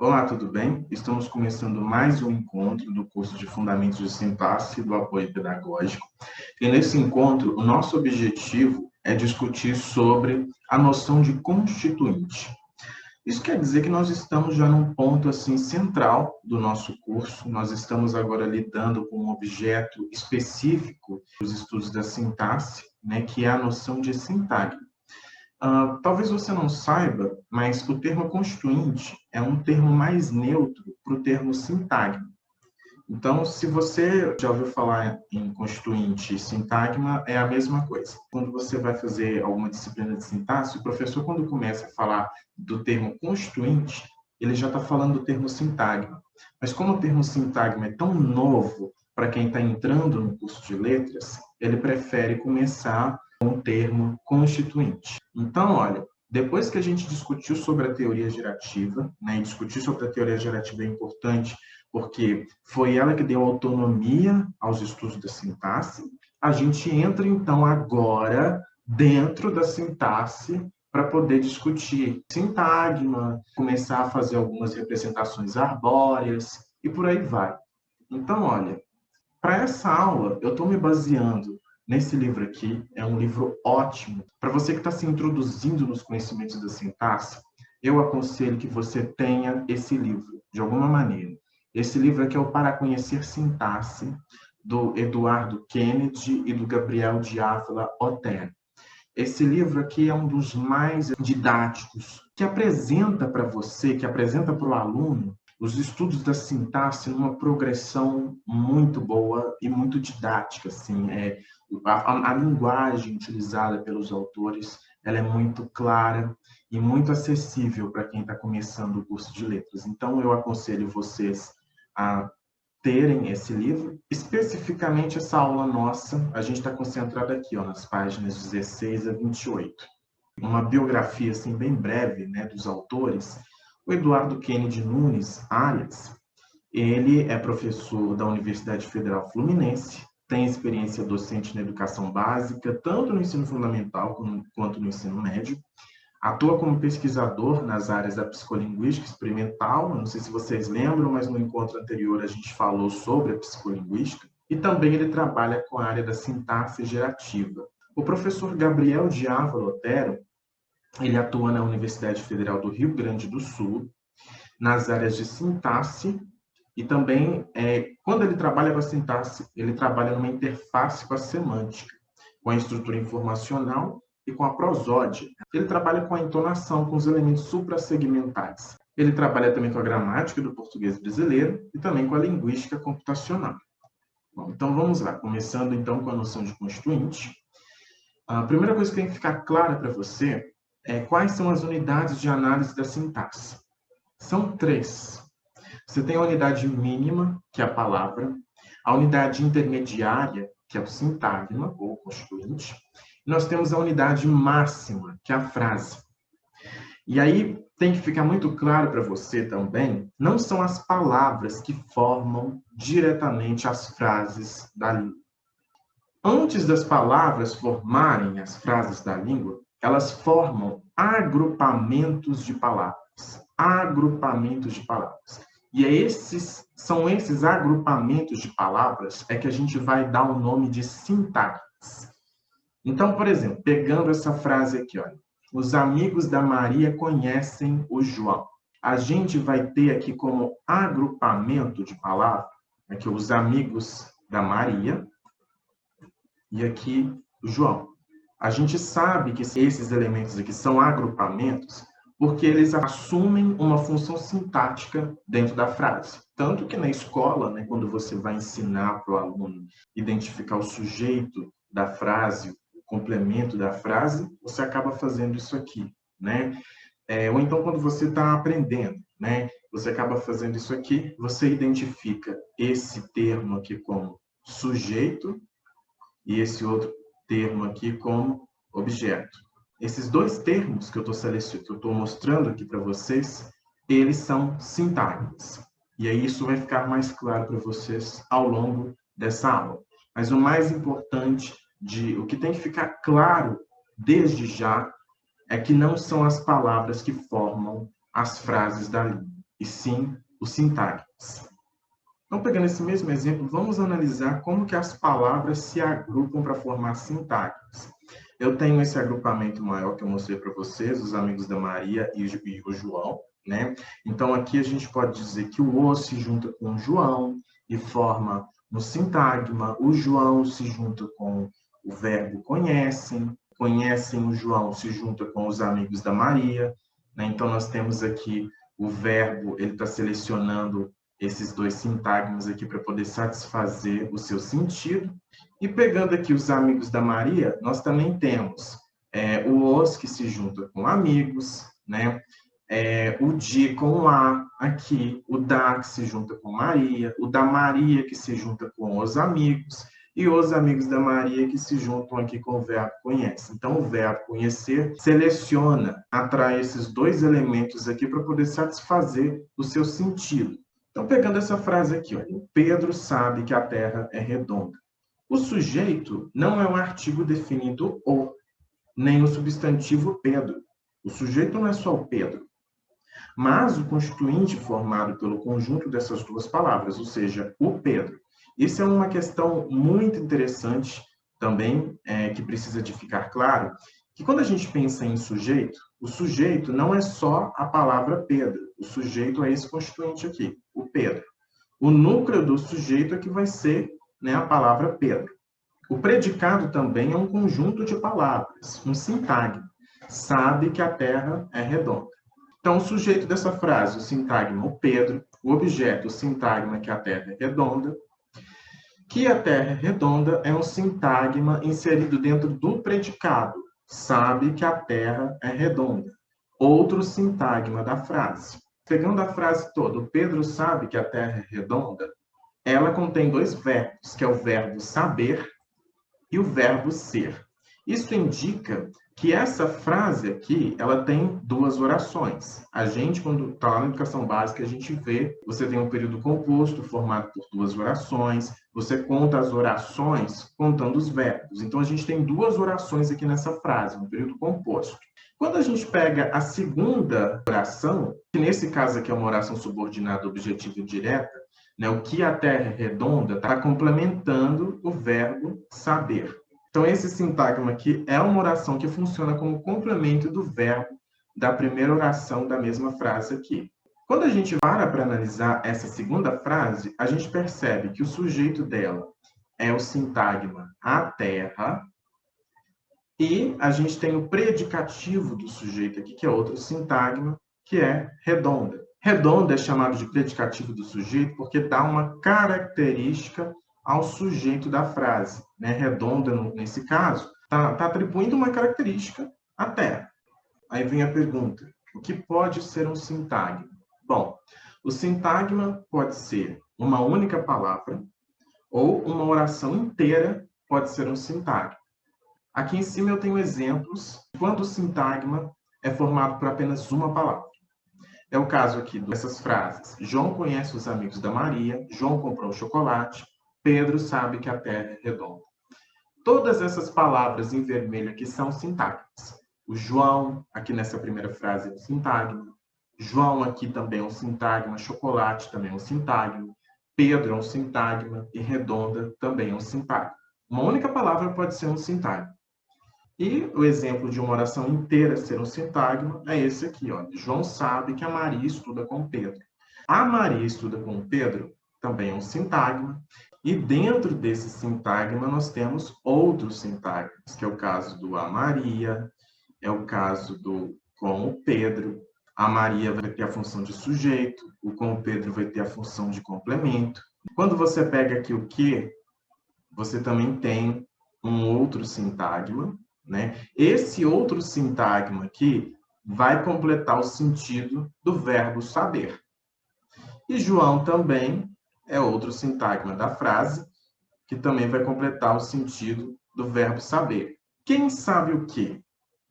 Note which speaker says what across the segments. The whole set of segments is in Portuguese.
Speaker 1: Olá, tudo bem? Estamos começando mais um encontro do curso de Fundamentos de Sintaxe do Apoio Pedagógico. E nesse encontro, o nosso objetivo é discutir sobre a noção de constituinte. Isso quer dizer que nós estamos já num ponto assim central do nosso curso. Nós estamos agora lidando com um objeto específico dos estudos da sintaxe, né, que é a noção de sintagma. Talvez você não saiba, mas o termo constituinte é um termo mais neutro para o termo sintagma. Então, se você já ouviu falar em constituinte e sintagma, é a mesma coisa. Quando você vai fazer alguma disciplina de sintaxe, o professor, quando começa a falar do termo constituinte, ele já está falando do termo sintagma. Mas como o termo sintagma é tão novo para quem está entrando no curso de letras, ele prefere começar com o termo constituinte. Então, olha, depois que a gente discutiu sobre a teoria gerativa, né, e discutir sobre a teoria gerativa é importante porque foi ela que deu autonomia aos estudos da sintaxe, a gente entra, então, agora dentro da sintaxe para poder discutir sintagma, começar a fazer algumas representações arbóreas e por aí vai. Então, olha, para essa aula, eu estou me baseando nesse livro aqui, é um livro ótimo. Para você que está se introduzindo nos conhecimentos da sintaxe, eu aconselho que você tenha esse livro, de alguma maneira. Esse livro aqui é o Para Conhecer Sintaxe, do Eduardo Kennedy e do Gabriel de Ávila Otero. Esse livro aqui é um dos mais didáticos, que apresenta para você, que apresenta para o aluno, os estudos da sintaxe numa progressão muito boa e muito didática. Assim, a linguagem utilizada pelos autores ela é muito clara e muito acessível para quem está começando o curso de letras. Então, eu aconselho vocês a terem esse livro. Especificamente, essa aula nossa, a gente está concentrado aqui, ó, nas páginas 16 a 28. Uma biografia assim, bem breve, né, dos autores. O Eduardo Kennedy Nunes Arias, ele é professor da Universidade Federal Fluminense, tem experiência docente na educação básica, tanto no ensino fundamental quanto no ensino médio. Atua como pesquisador nas áreas da psicolinguística experimental. Não sei se vocês lembram, mas no encontro anterior a gente falou sobre a psicolinguística. E também ele trabalha com a área da sintaxe gerativa. O professor Gabriel de Ávila Otero, ele atua na Universidade Federal do Rio Grande do Sul, nas áreas de sintaxe, e também, quando ele trabalha com a sintaxe, ele trabalha numa interface com a semântica, com a estrutura informacional e com a prosódia. Ele trabalha com a entonação, com os elementos suprassegmentais. Ele trabalha também com a gramática do português brasileiro e também com a linguística computacional. Bom, então vamos lá, começando então com a noção de constituinte. A primeira coisa que tem que ficar clara para você é quais são as unidades de análise da sintaxe. São 3. Você tem a unidade mínima, que é a palavra, a unidade intermediária, que é o sintagma, ou constituinte, e nós temos a unidade máxima, que é a frase. E aí tem que ficar muito claro para você também, não são as palavras que formam diretamente as frases da língua. Antes das palavras formarem as frases da língua, elas formam agrupamentos de palavras. Agrupamentos de palavras. E são esses agrupamentos de palavras que a gente vai dar o nome de sintagmas. Então, por exemplo, pegando essa frase aqui, olha, os amigos da Maria conhecem o João. A gente vai ter aqui como agrupamento de palavras, aqui os amigos da Maria e aqui o João. A gente sabe que esses elementos aqui são agrupamentos porque eles assumem uma função sintática dentro da frase. Tanto que na escola, né, quando você vai ensinar para o aluno identificar o sujeito da frase, o complemento da frase, você acaba fazendo isso aqui, né? Ou então, quando você está aprendendo, né, você acaba fazendo isso aqui, você identifica esse termo aqui como sujeito e esse outro termo aqui como objeto. Esses 2 termos que eu estou mostrando aqui para vocês, eles são sintagmas. E aí isso vai ficar mais claro para vocês ao longo dessa aula. Mas o mais importante, o que tem que ficar claro desde já, é que não são as palavras que formam as frases da língua. e sim os sintagmas. Então, pegando esse mesmo exemplo, vamos analisar como que as palavras se agrupam para formar sintagmas. Eu tenho esse agrupamento maior que eu mostrei para vocês, os amigos da Maria e o João, né? Então, aqui a gente pode dizer que o se junta com o João e forma um sintagma. O João se junta com o verbo conhecem. Conhecem o João se junta com os amigos da Maria, né? Então, nós temos aqui o verbo, ele está selecionando esses dois sintagmas aqui para poder satisfazer o seu sentido. E pegando aqui os amigos da Maria, nós também temos o os que se junta com amigos, né? O de com a aqui, o da que se junta com Maria, o da Maria que se junta com os amigos, e os amigos da Maria que se juntam aqui com o verbo conhece. Então, o verbo conhecer seleciona, atrai esses dois elementos aqui para poder satisfazer o seu sentido. Então, pegando essa frase aqui, ó, o Pedro sabe que a Terra é redonda. O sujeito não é um artigo definido o, nem o substantivo Pedro. O sujeito não é só o Pedro, mas o constituinte formado pelo conjunto dessas duas palavras, ou seja, o Pedro. Isso é uma questão muito interessante também, que precisa de ficar claro, que quando a gente pensa em sujeito, o sujeito não é só a palavra Pedro, o sujeito é esse constituinte aqui, o Pedro. O núcleo do sujeito é que vai ser, né, a palavra Pedro. O predicado também é um conjunto de palavras, um sintagma. Sabe que a Terra é redonda. Então, o sujeito dessa frase, o sintagma, o Pedro, o objeto, o sintagma, que a Terra é redonda. Que a Terra é redonda é um sintagma inserido dentro do predicado. Sabe que a Terra é redonda. Outro sintagma da frase. Pegando a frase toda, o Pedro sabe que a Terra é redonda, ela contém dois verbos, que é o verbo saber e o verbo ser. Isso indica que essa frase aqui, ela tem duas orações. A gente, quando está lá na educação básica, a gente vê, você tem um período composto formado por duas orações, você conta as orações contando os verbos. Então, a gente tem duas orações aqui nessa frase, um período composto. Quando a gente pega a segunda oração, que nesse caso aqui é uma oração subordinada objetiva e direta, né, o que a Terra é redonda está complementando o verbo saber. Então, esse sintagma aqui é uma oração que funciona como complemento do verbo da primeira oração da mesma frase aqui. Quando a gente para analisar essa segunda frase, a gente percebe que o sujeito dela é o sintagma a Terra e a gente tem o predicativo do sujeito aqui, que é outro sintagma, que é redonda. Redonda é chamado de predicativo do sujeito porque dá uma característica ao sujeito da frase, né? Redonda, nesse caso, está atribuindo uma característica à Terra. Aí vem a pergunta, o que pode ser um sintagma? Bom, o sintagma pode ser uma única palavra ou uma oração inteira pode ser um sintagma. Aqui em cima eu tenho exemplos quando o sintagma é formado por apenas uma palavra. É o caso aqui dessas frases. João conhece os amigos da Maria, João comprou chocolate, Pedro sabe que a Terra é redonda. Todas essas palavras em vermelho aqui são sintagmas. O João, aqui nessa primeira frase, é um sintagma. João aqui também é um sintagma. Chocolate também é um sintagma. Pedro é um sintagma. E redonda também é um sintagma. Uma única palavra pode ser um sintagma. E o exemplo de uma oração inteira ser um sintagma é esse aqui, ó. João sabe que a Maria estuda com Pedro. A Maria estuda com Pedro também é um sintagma. E dentro desse sintagma nós temos outros sintagmas, que é o caso do a Maria, é o caso do com o Pedro. A Maria vai ter a função de sujeito, o com o Pedro vai ter a função de complemento. Quando você pega aqui o que, você também tem um outro sintagma, né? Esse outro sintagma aqui vai completar o sentido do verbo saber. E João também é outro sintagma da frase, que também vai completar o sentido do verbo saber. Quem sabe o quê?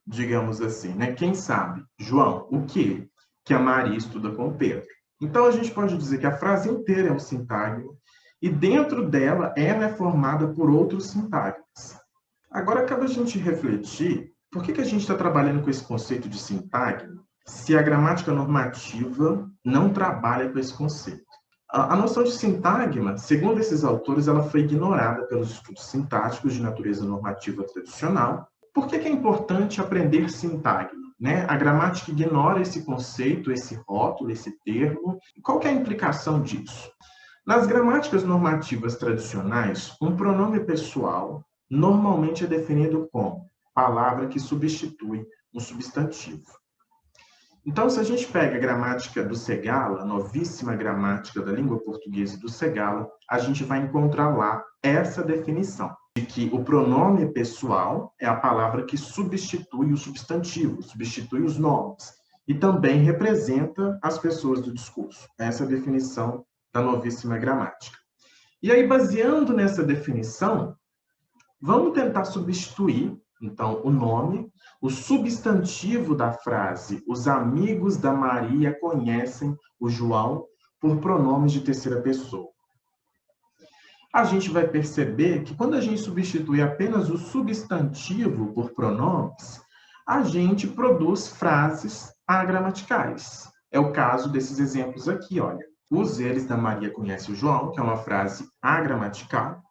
Speaker 1: Digamos assim, né? Quem sabe? João, o quê? Que a Maria estuda com Pedro. Então, a gente pode dizer que a frase inteira é um sintagma e dentro dela ela é formada por outros sintagmas. Agora, cabe a gente refletir por que a gente está trabalhando com esse conceito de sintagma se a gramática normativa não trabalha com esse conceito. A noção de sintagma, segundo esses autores, ela foi ignorada pelos estudos sintáticos de natureza normativa tradicional. Por que é importante aprender sintagma? Né? A gramática ignora esse conceito, esse rótulo, esse termo. Qual que é a implicação disso? Nas gramáticas normativas tradicionais, um pronome pessoal normalmente é definido como palavra que substitui um substantivo. Então, se a gente pega a gramática do Segala, a novíssima gramática da língua portuguesa do Segala, a gente vai encontrar lá essa definição, de que o pronome pessoal é a palavra que substitui o substantivo, substitui os nomes, e também representa as pessoas do discurso. Essa é a definição da novíssima gramática. E aí, baseando nessa definição, vamos tentar substituir, então, o nome, o substantivo da frase, os amigos da Maria conhecem o João, por pronomes de terceira pessoa. A gente vai perceber que quando a gente substitui apenas o substantivo por pronomes, a gente produz frases agramaticais. É o caso desses exemplos aqui, olha. Os eles da Maria conhecem o João, que é uma frase agramatical.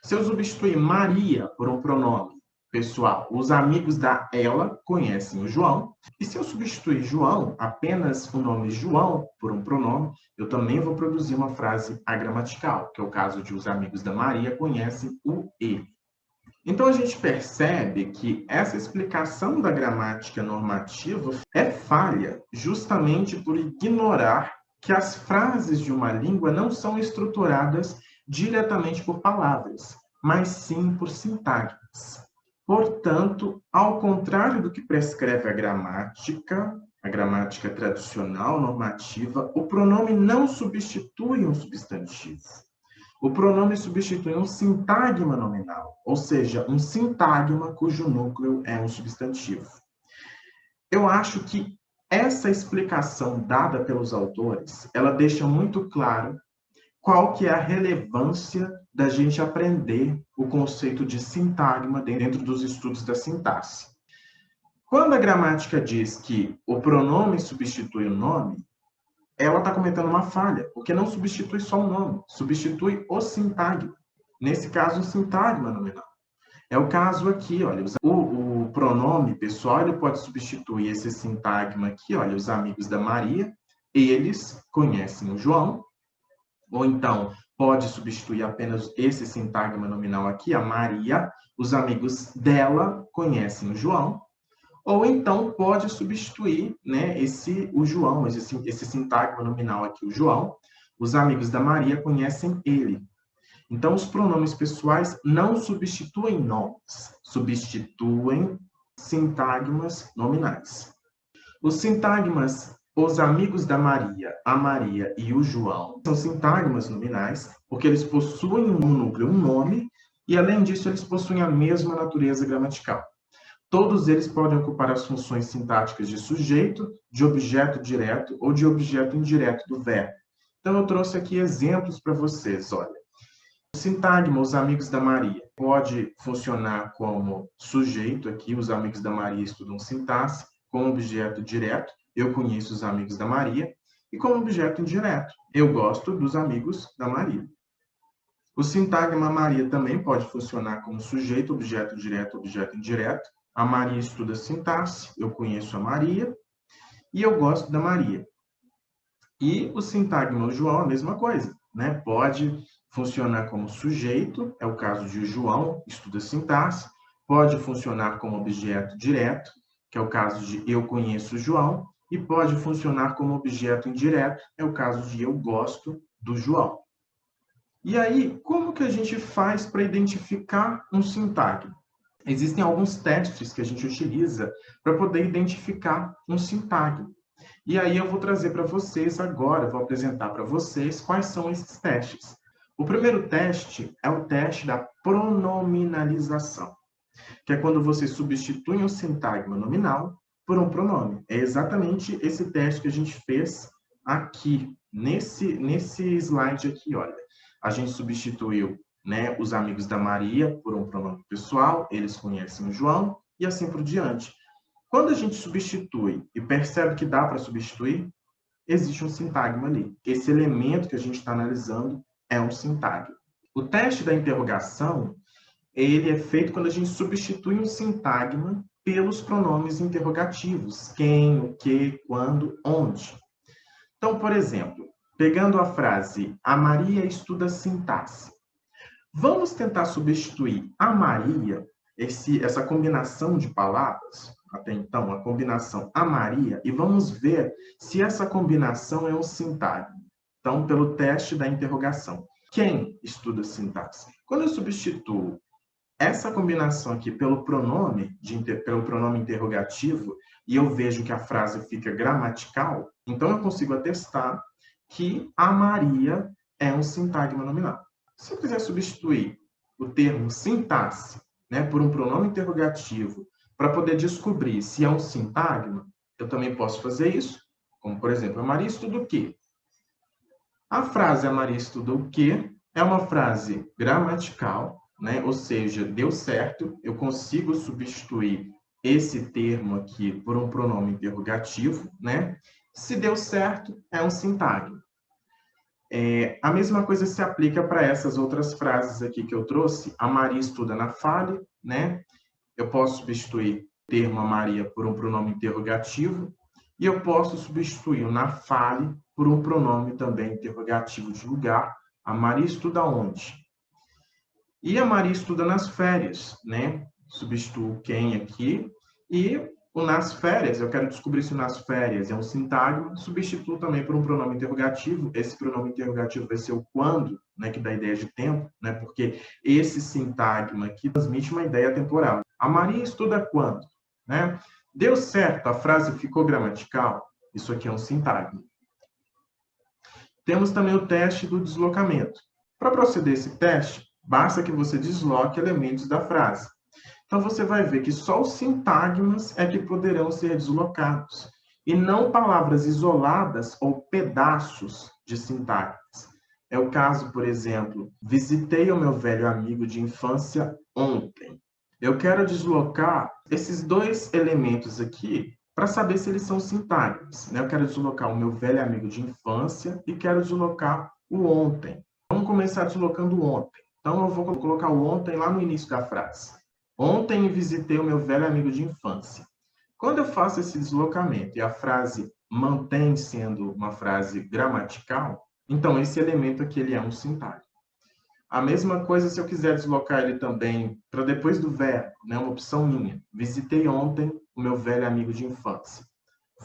Speaker 1: Se eu substituir Maria por um pronome pessoal, os amigos da ela conhecem o João. E se eu substituir João, apenas o nome João, por um pronome, eu também vou produzir uma frase agramatical, que é o caso de os amigos da Maria conhecem o ele. Então, a gente percebe que essa explicação da gramática normativa é falha justamente por ignorar que as frases de uma língua não são estruturadas diretamente por palavras, mas sim por sintagmas. Portanto, ao contrário do que prescreve a gramática tradicional, normativa, o pronome não substitui um substantivo. O pronome substitui um sintagma nominal, ou seja, um sintagma cujo núcleo é um substantivo. Eu acho que essa explicação dada pelos autores, ela deixa muito claro qual que é a relevância da gente aprender o conceito de sintagma dentro dos estudos da sintaxe. Quando a gramática diz que o pronome substitui o nome, ela está cometendo uma falha, porque não substitui só o nome, substitui o sintagma. Nesse caso, o sintagma nominal. É o caso aqui, olha, o pronome pessoal ele pode substituir esse sintagma aqui, olha, os amigos da Maria, eles conhecem o João, ou então pode substituir apenas esse sintagma nominal aqui, a Maria, os amigos dela conhecem o João, ou então pode substituir, né, o João, esse sintagma nominal aqui, o João, os amigos da Maria conhecem ele. Então, os pronomes pessoais não substituem nomes, substituem sintagmas nominais. Os sintagmas, os amigos da Maria, a Maria e o João, são sintagmas nominais, porque eles possuem no núcleo um nome, e além disso, eles possuem a mesma natureza gramatical. Todos eles podem ocupar as funções sintáticas de sujeito, de objeto direto ou de objeto indireto do verbo. Então, eu trouxe aqui exemplos para vocês, olha. O sintagma, os amigos da Maria, pode funcionar como sujeito aqui, os amigos da Maria estudam sintaxe, como objeto direto, eu conheço os amigos da Maria, e como objeto indireto, eu gosto dos amigos da Maria. O sintagma Maria também pode funcionar como sujeito, objeto direto, objeto indireto. A Maria estuda sintaxe, eu conheço a Maria, e eu gosto da Maria. E o sintagma João, a mesma coisa, né? Pode funcionar como sujeito, é o caso de João, estuda sintaxe, pode funcionar como objeto direto, que é o caso de eu conheço o João, e pode funcionar como objeto indireto, é o caso de eu gosto do João. E aí, como que a gente faz para identificar um sintagma? Existem alguns testes que a gente utiliza para poder identificar um sintagma. E aí eu vou trazer para vocês agora, vou apresentar para vocês quais são esses testes. O primeiro teste é o teste da pronominalização, que é quando você substitui um sintagma nominal por um pronome. É exatamente esse teste que a gente fez aqui, nesse slide aqui, olha. A gente substituiu, né, os amigos da Maria por um pronome pessoal, eles conhecem o João, e assim por diante. Quando a gente substitui e percebe que dá para substituir, existe um sintagma ali. Esse elemento que a gente está analisando é um sintagma. O teste da interrogação, ele é feito quando a gente substitui um sintagma pelos pronomes interrogativos. Quem, o que, quando, onde. Então, por exemplo, pegando a frase, a Maria estuda sintaxe. Vamos tentar substituir a Maria, essa combinação de palavras, até então, a combinação a Maria, e vamos ver se essa combinação é um sintagma. Então, pelo teste da interrogação. Quem estuda sintaxe? Quando eu substituo essa combinação aqui pelo pronome interrogativo, e eu vejo que a frase fica gramatical, então eu consigo atestar que a Maria é um sintagma nominal. Se eu quiser substituir o termo sintaxe, né, por um pronome interrogativo, para poder descobrir se é um sintagma, eu também posso fazer isso. Como, por exemplo, a Maria estuda o quê? A frase a Maria estuda o quê é uma frase gramatical, né? Ou seja, deu certo, eu consigo substituir esse termo aqui por um pronome interrogativo, né? Se deu certo, é um sintagma. A mesma coisa se aplica para essas outras frases aqui que eu trouxe. A Maria estuda na fale, né? Eu posso substituir o termo a Maria por um pronome interrogativo e eu posso substituir o na fale por um pronome também interrogativo de lugar. A Maria estuda onde? E a Maria estuda nas férias, né? Substituo quem aqui e o nas férias, eu quero descobrir se o nas férias é um sintagma, substituo também por um pronome interrogativo. Esse pronome interrogativo vai ser o quando, né, que dá ideia de tempo, né, porque esse sintagma aqui transmite uma ideia temporal. A Maria estuda quando? Né? Deu certo, a frase ficou gramatical, isso aqui é um sintagma. Temos também o teste do deslocamento. Para proceder esse teste, basta que você desloque elementos da frase. Então, você vai ver que só os sintagmas é que poderão ser deslocados, e não palavras isoladas ou pedaços de sintagmas. É o caso, por exemplo, visitei o meu velho amigo de infância ontem. Eu quero deslocar esses dois elementos aqui para saber se eles são sintagmas, né? Eu quero deslocar o meu velho amigo de infância e quero deslocar o ontem. Vamos começar deslocando o ontem. Então, eu vou colocar o ontem lá no início da frase. Ontem visitei o meu velho amigo de infância. Quando eu faço esse deslocamento e a frase mantém sendo uma frase gramatical, então esse elemento aqui ele é um sintagma. A mesma coisa se eu quiser deslocar ele também para depois do verbo, né, uma opção minha. Visitei ontem o meu velho amigo de infância.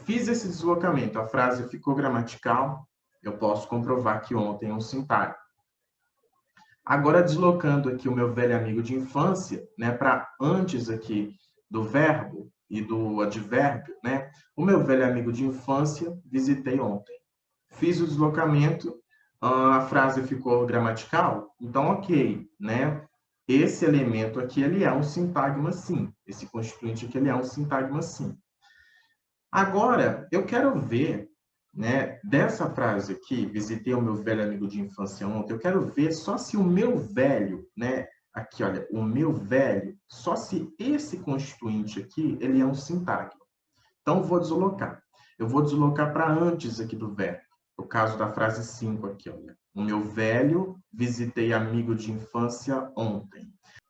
Speaker 1: Fiz esse deslocamento, a frase ficou gramatical, eu posso comprovar que ontem é um sintagma. Agora, deslocando aqui o meu velho amigo de infância, né, para antes aqui do verbo e do advérbio, né? O meu velho amigo de infância, visitei ontem. Fiz o deslocamento, a frase ficou gramatical, então ok, né? Esse elemento aqui, ele é um sintagma sim. Esse constituinte aqui, ele é um sintagma sim. Agora, eu quero ver, né, dessa frase aqui, visitei o meu velho amigo de infância ontem, eu quero ver só se o meu velho, né, aqui, olha, o meu velho, só se esse constituinte aqui, ele é um sintagma. Então, eu vou deslocar. Eu vou deslocar para antes aqui do verbo. No caso da frase 5 aqui, olha. O meu velho, visitei amigo de infância ontem.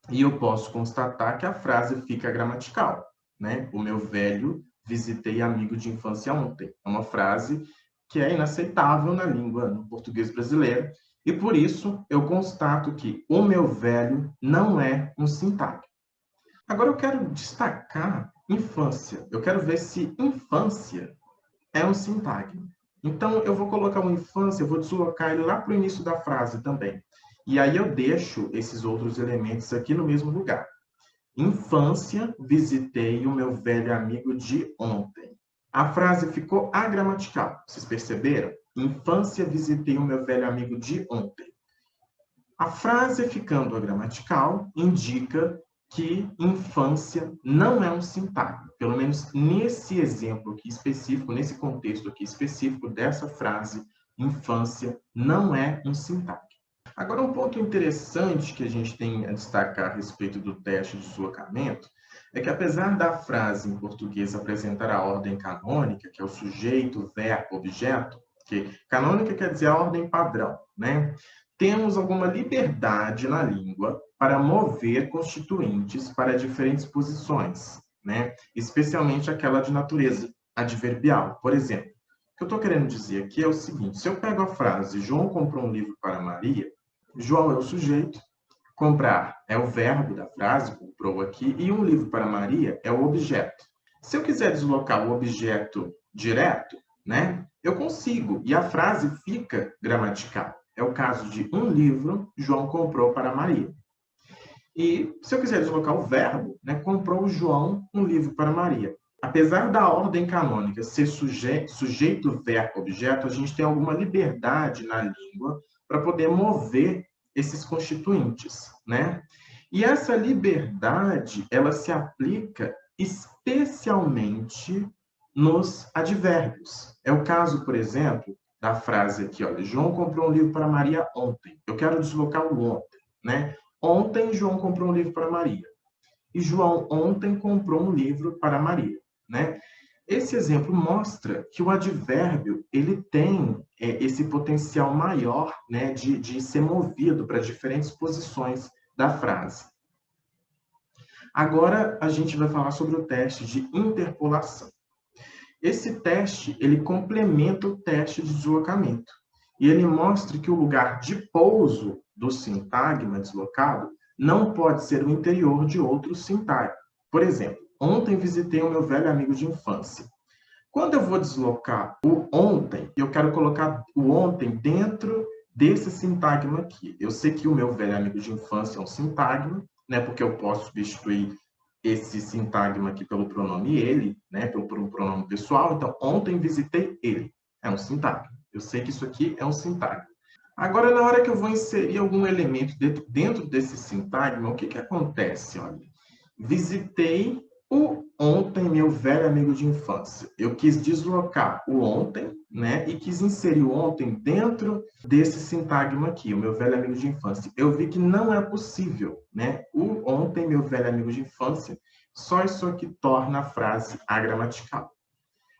Speaker 1: E eu posso constatar que a frase fica gramatical, né? O meu velho, visitei amigo de infância ontem. É uma frase que é inaceitável na língua, no português brasileiro, e por isso eu constato que o meu velho não é um sintagma. Agora eu quero destacar infância. Eu quero ver se infância é um sintagma. Então eu vou colocar uma infância, eu vou deslocar ele lá para o início da frase também. E aí eu deixo esses outros elementos aqui no mesmo lugar. Infância, visitei o meu velho amigo de ontem. A frase ficou agramatical. Vocês perceberam? Infância, visitei o meu velho amigo de ontem. A frase ficando agramatical indica que infância não é um sintagma. Pelo menos nesse exemplo aqui específico, nesse contexto aqui específico dessa frase, infância não é um sintagma. Agora, um ponto interessante que a gente tem a destacar a respeito do teste de deslocamento é que apesar da frase em português apresentar a ordem canônica, que é o sujeito, verbo, objeto, que canônica quer dizer a ordem padrão, né? Temos alguma liberdade na língua para mover constituintes para diferentes posições, né? Especialmente aquela de natureza adverbial. Por exemplo, o que eu estou querendo dizer aqui é o seguinte: se eu pego a frase João comprou um livro para Maria, João é o sujeito, comprar é o verbo da frase, comprou aqui, e um livro para Maria é o objeto. Se eu quiser deslocar o objeto direto, né, eu consigo, e a frase fica gramatical. É o caso de um livro João comprou para Maria. E se eu quiser deslocar o verbo, né, comprou João um livro para Maria. Apesar da ordem canônica ser sujeito, verbo, objeto, a gente tem alguma liberdade na língua para poder mover esses constituintes, né? E essa liberdade, ela se aplica especialmente nos advérbios. É o caso, por exemplo, da frase aqui, olha, João comprou um livro para Maria ontem. Eu quero deslocar o ontem, né? Ontem, João comprou um livro para Maria. E João ontem comprou um livro para Maria, né? Esse exemplo mostra que o advérbio ele tem esse potencial maior, né, de ser movido para diferentes posições da frase. Agora a gente vai falar sobre o teste de interpolação. Esse teste ele complementa o teste de deslocamento e ele mostra que o lugar de pouso do sintagma deslocado não pode ser o interior de outro sintagma. Por exemplo, ontem visitei o meu velho amigo de infância. Quando eu vou deslocar o ontem, eu quero colocar o ontem dentro desse sintagma aqui. Eu sei que o meu velho amigo de infância é um sintagma, né, porque eu posso substituir esse sintagma aqui pelo pronome ele, né, por um pronome pessoal. Então, ontem visitei ele. É um sintagma. Eu sei que isso aqui é um sintagma. Agora, na hora que eu vou inserir algum elemento dentro desse sintagma, o que que acontece? Olha, visitei o ontem, meu velho amigo de infância. Eu quis deslocar o ontem, né, e quis inserir o ontem dentro desse sintagma aqui, o meu velho amigo de infância. Eu vi que não é possível, né? O ontem, meu velho amigo de infância, só isso aqui torna a frase agramatical.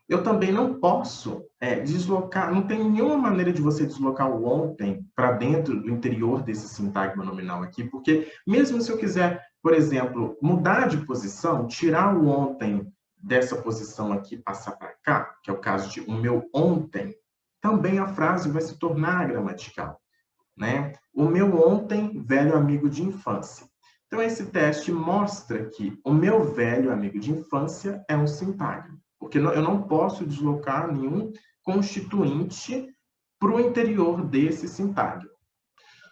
Speaker 1: Eu também não posso deslocar, não tem nenhuma maneira de você deslocar o ontem para dentro do interior desse sintagma nominal aqui, porque mesmo se eu quiser, por exemplo, mudar de posição, tirar o ontem dessa posição aqui, passar para cá, que é o caso de o meu ontem, também a frase vai se tornar gramatical, né? O meu ontem, velho amigo de infância. Então, esse teste mostra que o meu velho amigo de infância é um sintagma, porque eu não posso deslocar nenhum constituinte para o interior desse sintagma.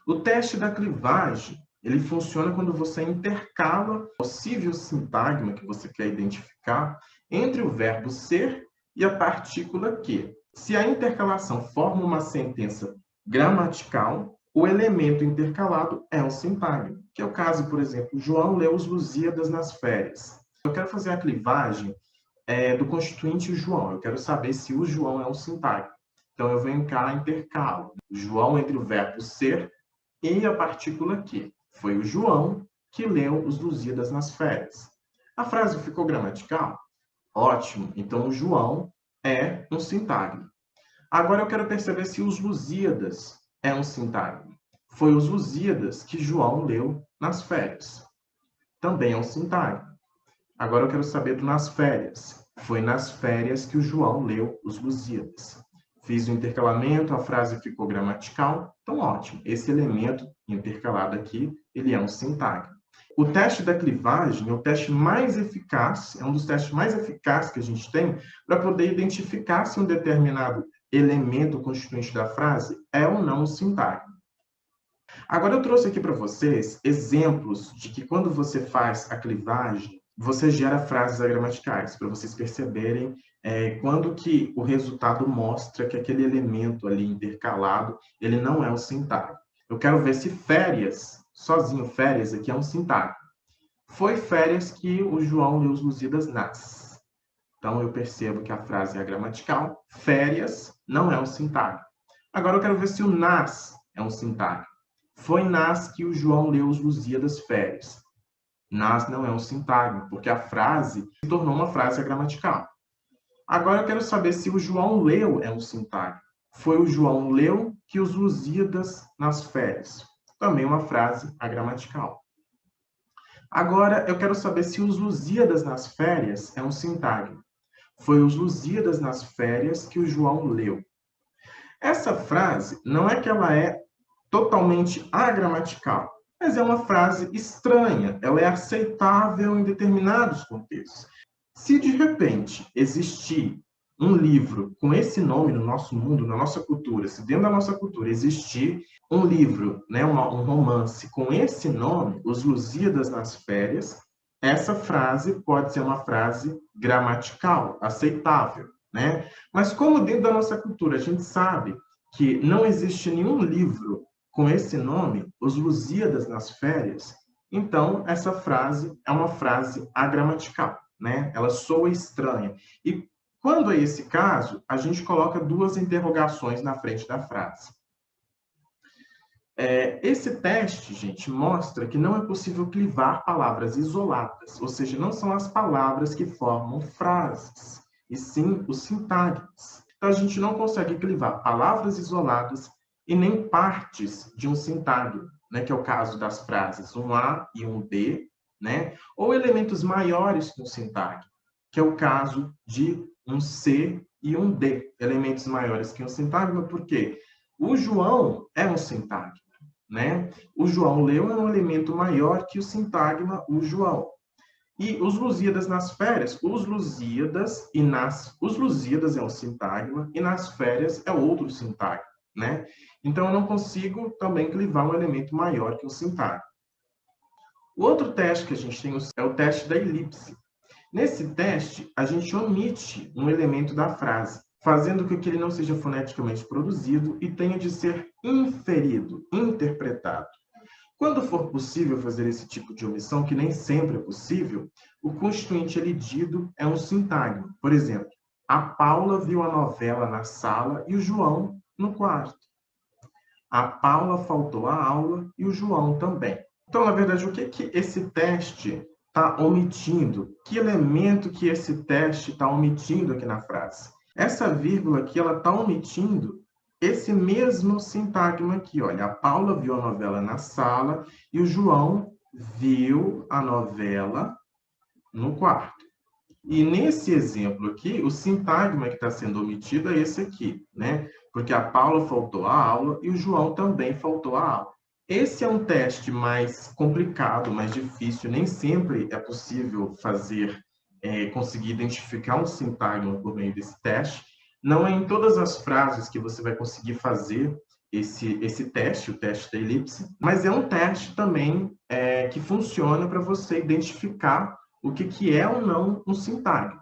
Speaker 1: O teste da clivagem, ele funciona quando você intercala o possível sintagma que você quer identificar entre o verbo ser e a partícula que. Se a intercalação forma uma sentença gramatical, o elemento intercalado é um sintagma, que é o caso, por exemplo, João leu os Lusíadas nas férias. Eu quero fazer a clivagem do constituinte João. Eu quero saber se o João é um sintagma. Então, eu venho cá intercalo. João entre o verbo ser e a partícula que. Foi o João que leu os Lusíadas nas férias. A frase ficou gramatical? Ótimo. Então, o João é um sintagma. Agora, eu quero perceber se os Lusíadas é um sintagma. Foi os Lusíadas que João leu nas férias. Também é um sintagma. Agora eu quero saber do nas férias. Foi nas férias que o João leu os Lusíadas. Fiz o intercalamento, a frase ficou gramatical. Então, ótimo. Esse elemento intercalado aqui, ele é um sintagma. O teste da clivagem é o teste mais eficaz, é um dos testes mais eficazes que a gente tem para poder identificar se um determinado elemento constituinte da frase é ou não um sintagma. Agora eu trouxe aqui para vocês exemplos de que quando você faz a clivagem, você gera frases agramaticais, para vocês perceberem quando que o resultado mostra que aquele elemento ali intercalado, ele não é um sintagma. Eu quero ver se férias, sozinho férias aqui é um sintagma. Foi férias que o João leu os Lusíadas nas. Então eu percebo que a frase é gramatical, férias não é um sintagma. Agora eu quero ver se o nas é um sintagma. Foi nas que o João leu os Lusíadas férias. Nas não é um sintagma, porque a frase se tornou uma frase gramatical. Agora eu quero saber se o João leu é um sintagma. Foi o João leu que os Lusíadas nas férias. Também uma frase agramatical. Agora eu quero saber se os Lusíadas nas férias é um sintagma. Foi os Lusíadas nas férias que o João leu. Essa frase não é que ela é totalmente agramatical, mas é uma frase estranha, ela é aceitável em determinados contextos. Se de repente existir um livro com esse nome no nosso mundo, na nossa cultura, se dentro da nossa cultura existir um livro, né, um romance com esse nome, Os Lusíadas nas Férias, essa frase pode ser uma frase gramatical, aceitável, né? Mas como dentro da nossa cultura a gente sabe que não existe nenhum livro com esse nome, Os Lusíadas nas Férias, então essa frase é uma frase agramatical, né? Ela soa estranha. E quando é esse caso, a gente coloca duas interrogações na frente da frase. Esse teste, gente, mostra que não é possível clivar palavras isoladas, ou seja, não são as palavras que formam frases, e sim os sintagmas. Então, a gente não consegue clivar palavras isoladas e nem partes de um sintagma, né, que é o caso das frases um A e um B, né, ou elementos maiores que um sintagma, que é o caso de um C e um D, elementos maiores que um sintagma, porque o João é um sintagma, né? O João leu é um elemento maior que o sintagma o João. E os Lusíadas nas férias, os Lusíadas é um sintagma e nas férias é outro sintagma, né? Então eu não consigo também clivar um elemento maior que o sintagma. O outro teste que a gente tem é o teste da elipse. Nesse teste, a gente omite um elemento da frase, fazendo com que ele não seja foneticamente produzido e tenha de ser inferido, interpretado. Quando for possível fazer esse tipo de omissão, que nem sempre é possível, o constituinte elidido é um sintagma. Por exemplo, a Paula viu a novela na sala e o João no quarto. A Paula faltou à aula e o João também. Então, na verdade, o que esse teste está omitindo? Que elemento que esse teste está omitindo aqui na frase? Essa vírgula aqui, ela está omitindo esse mesmo sintagma aqui. Olha, a Paula viu a novela na sala e o João viu a novela no quarto. E nesse exemplo aqui, o sintagma que está sendo omitido é esse aqui, né? Porque a Paula faltou à aula e o João também faltou à aula. Esse é um teste mais complicado, mais difícil, nem sempre é possível conseguir identificar um sintagma por meio desse teste. Não é em todas as frases que você vai conseguir fazer esse teste, o teste da elipse, mas é um teste também que funciona para você identificar o que é ou não um sintagma.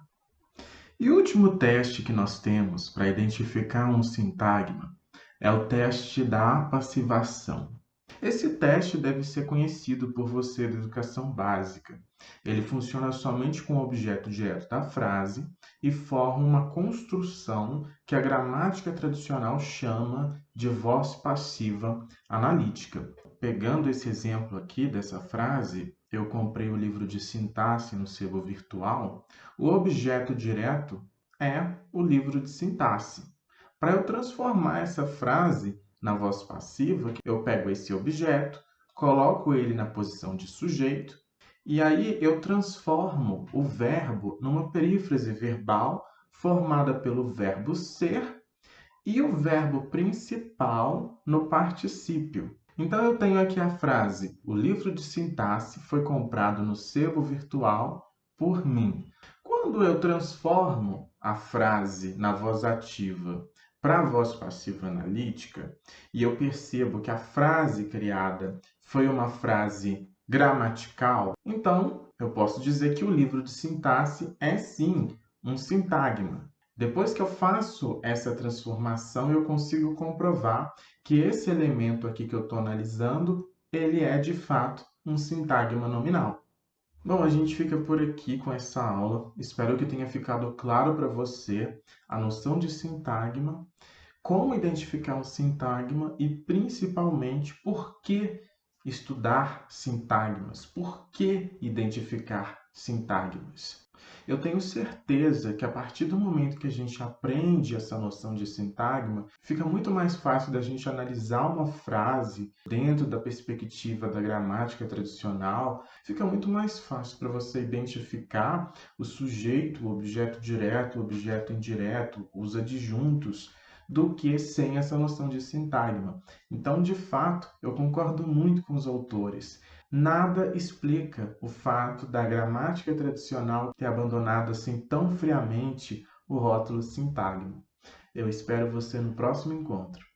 Speaker 1: E o último teste que nós temos para identificar um sintagma é o teste da passivação. Esse teste deve ser conhecido por você da educação básica. Ele funciona somente com o objeto direto da frase e forma uma construção que a gramática tradicional chama de voz passiva analítica. Pegando esse exemplo aqui dessa frase, eu comprei o livro de sintaxe no sebo virtual. O objeto direto é o livro de sintaxe. Para eu transformar essa frase na voz passiva, eu pego esse objeto, coloco ele na posição de sujeito, e aí eu transformo o verbo numa perífrase verbal formada pelo verbo ser e o verbo principal no particípio. Então eu tenho aqui a frase: o livro de sintaxe foi comprado no sebo virtual por mim. Quando eu transformo a frase na voz ativa para a voz passiva analítica, e eu percebo que a frase criada foi uma frase gramatical, então eu posso dizer que o livro de sintaxe é sim um sintagma. Depois que eu faço essa transformação, eu consigo comprovar que esse elemento aqui que eu estou analisando, ele é de fato um sintagma nominal. Bom, a gente fica por aqui com essa aula. Espero que tenha ficado claro para você a noção de sintagma, como identificar um sintagma e, principalmente, por que estudar sintagmas? Por que identificar sintagmas? Eu tenho certeza que a partir do momento que a gente aprende essa noção de sintagma, fica muito mais fácil da gente analisar uma frase dentro da perspectiva da gramática tradicional, fica muito mais fácil para você identificar o sujeito, o objeto direto, o objeto indireto, os adjuntos, do que sem essa noção de sintagma. Então, de fato, eu concordo muito com os autores. Nada explica o fato da gramática tradicional ter abandonado assim tão friamente o rótulo sintagma. Eu espero você no próximo encontro.